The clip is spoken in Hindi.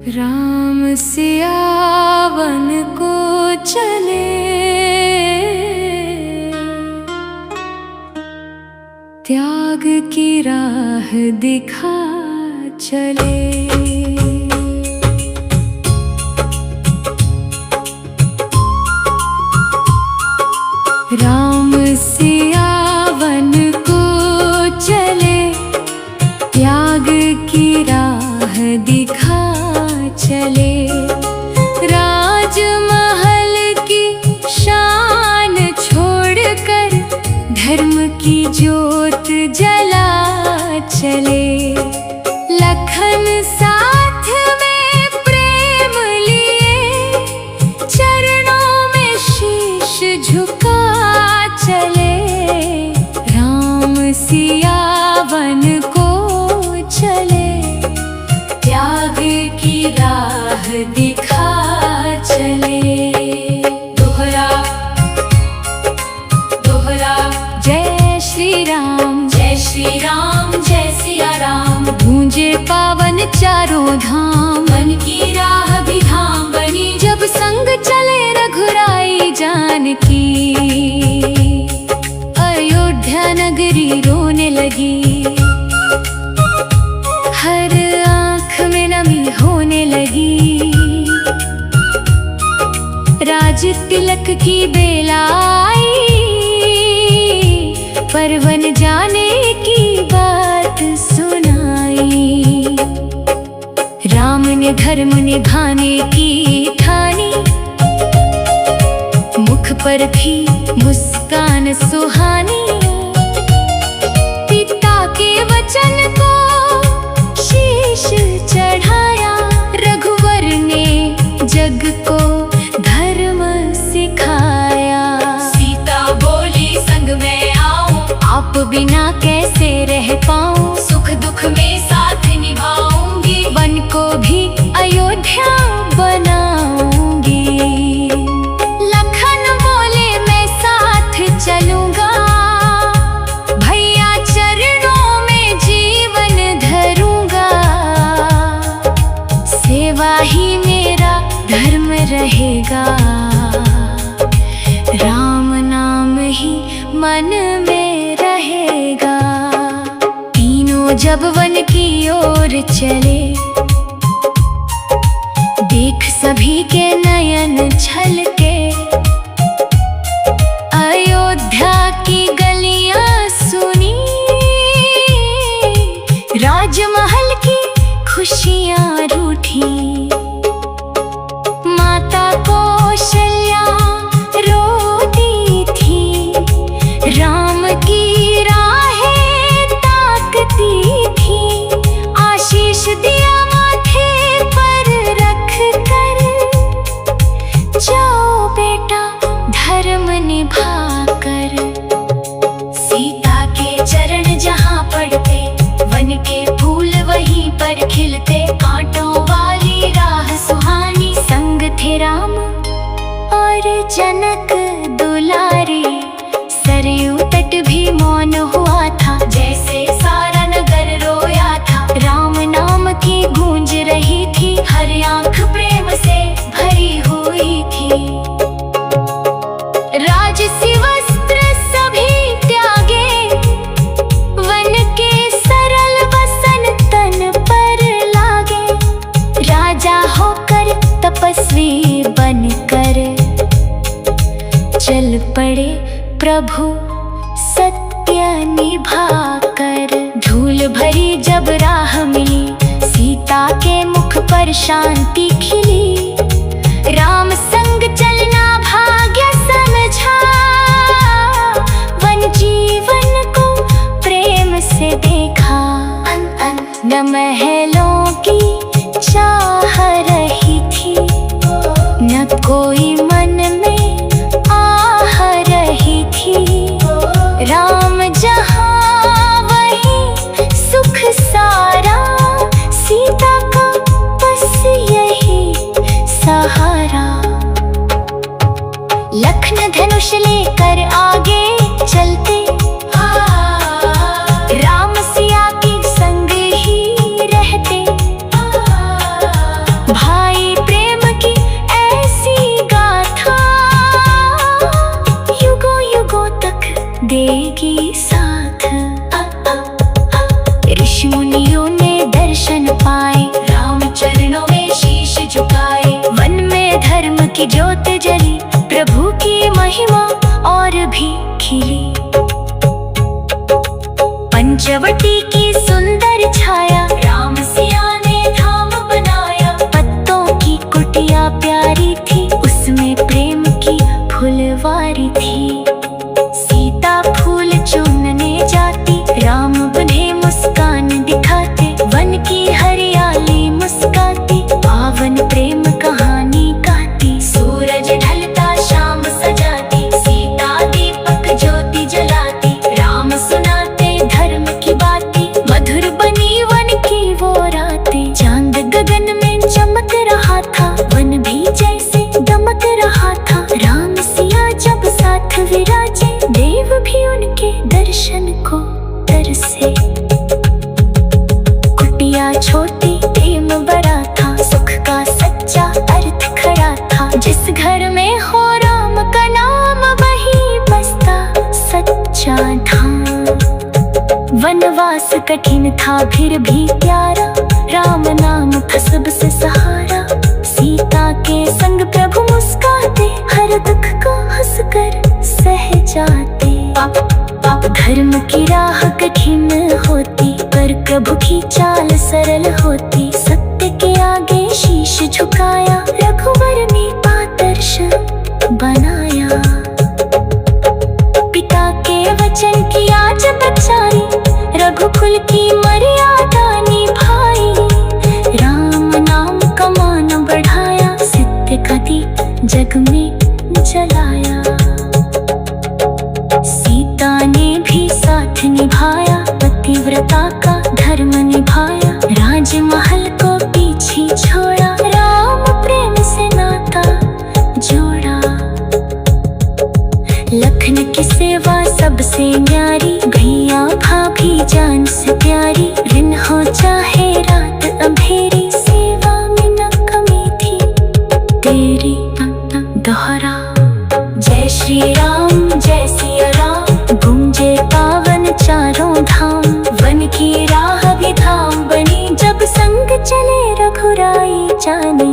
राम सियावन को चले, त्याग की राह दिखा चले। राम सियावन को चले, त्याग की राह दिखा चले। राजमहल की शान छोड़कर धर्म की ज्योत जला चले। लखन साथ में प्रेम लिए, चरणों में शीश झुका चले। राम सियावन को चले, त्याग की राह दिखा चले। दोहरा दोहरा जय श्री राम, जय श्री राम, जय सिया राम। गूंजे पावन चारों धाम, मन की राह भी धाम बनी। जब संग चले रघुराई जानकी, अयोध्या नगरी रोने लगी। हर आँख में नमी होने लगी। राज तिलक की बेला आई, पर वन जाने की बात सुनाई। राम ने धर्म निभाने की ठानी, मुख पर थी मुस्कान सुहानी। पिता के वचन को शीश चढ़ाया, रघुवर ने जग को धर्म सिखाया। सीता बोली संग मैं आऊं, आप बिना कैसे रह पाऊं। सुख दुख में साथ निभाऊंगी, वन को भी अयोध्या बनाऊंगी। लखन बोले मैं साथ चलूंगा, भैया चरणों में जीवन धरूंगा। सेवा ही मेरा धर्म रहेगा, राम नाम ही मन में रहेगा। तीनों जब वन की ओर चले, देख सभी के नयन छलके। अयोध्या की गलियां सुनी, राजमहल की खुशियां रूठी। माता कौशल्या रोती थी, राम की राहें ताकती थी। आशीष दिया माथे पर रख कर, जाओ बेटा धर्म निभा कर। सीता के चरण जहाँ पड़ते, वन के फूल वहीं पर खिलते। कांटों वाली राह सुहानी, संग थे राम और जनक दुलारी। सरयू तट भी मौन हुआ था, जैसे सारा नगर रोया था। राम नाम की गूंज रही थी, हर आँख प्रेम से भरी हुई थी। राजसी वस्त्र सभी त्यागे, वन के सरल वसन तन पर लागे। राजा होकर तपस्वी बनकर, चल पड़े प्रभु सत्य निभाकर। धूल भरी जब राह मिली, सीता के मुख पर शांति खिली। राम संग चलना भाग्य समझा, वन जीवन को प्रेम से देखा। न महलों की चाह रही थी, न कोई मन में आह रही थी। राम जहाँ वहीं सुख सारा, सीता का बस यही सहारा। लखन धनुष लेकर आगे चलते, राम सिया के संग ही रहते। की ज्योत जली, प्रभु की महिमा और भी खिली। पंचवटी की सुंदर छाया, राम सिया ने धाम बनाया। पत्तों की कुटिया प्यारी थी, उसमें प्रेम की फुलवारी थी। सीता फूल चुनने जाती, राम उन्हें मुस्कान दिखाते। वन की हरियाली मुस्काती, पावन प्रेम कहानी गाती। सूरज ढलता शाम सजाती, सीता दीपक ज्योति जलाती। राम सुनाते धर्म की बातें, मधुर बनी वन की वो रातें। चांद गगन में चमक रहा था, वन भी जैसे दमक रहा था। राम सिया जब साथ विराजे, देव भी उनके दर्शन को तरसे। कुटिया छोटी प्रेम बड़ा था, सुख का सच्चा अर्थ खड़ा था। जिस घर में हो राम का नाम, वही बसता सच्चा धाम। वनवास कठिन था फिर भी प्यारा, राम नाम था सबसे सहारा। सीता के संग प्रभु मुस्काते, हर दुख को हंसकर सह जाते। धर्म की राह कठिन होती, पर प्रभु की चाल सरल होती। सत्य के आगे शीश झुकाया, रघुवर ने आदर्श बनाया। पिता के वचन की आज बचाई, रघुकुल की मर्यादा निभाई। राम नाम का मान बढ़ाया, सत्य का दीप जग में जलाया। सीता ने भी साथ निभाया, पतिव्रता का धर्म निभाया। राजमहल को पीछे छोड़ा, राम प्रेम से नाता जोड़ा। लखन की सेवा सबसे न्यारी, भैया भाभी जान से प्यारी। दिन हो चाहे रात अंधेरी, सेवा में न कमी थी तेरी। दोहरा जय श्री राम जय सिया राम, गूंजे पावन चारों धाम। वन की राह भी धाम बनी, जब संग चले रघुराई जाने।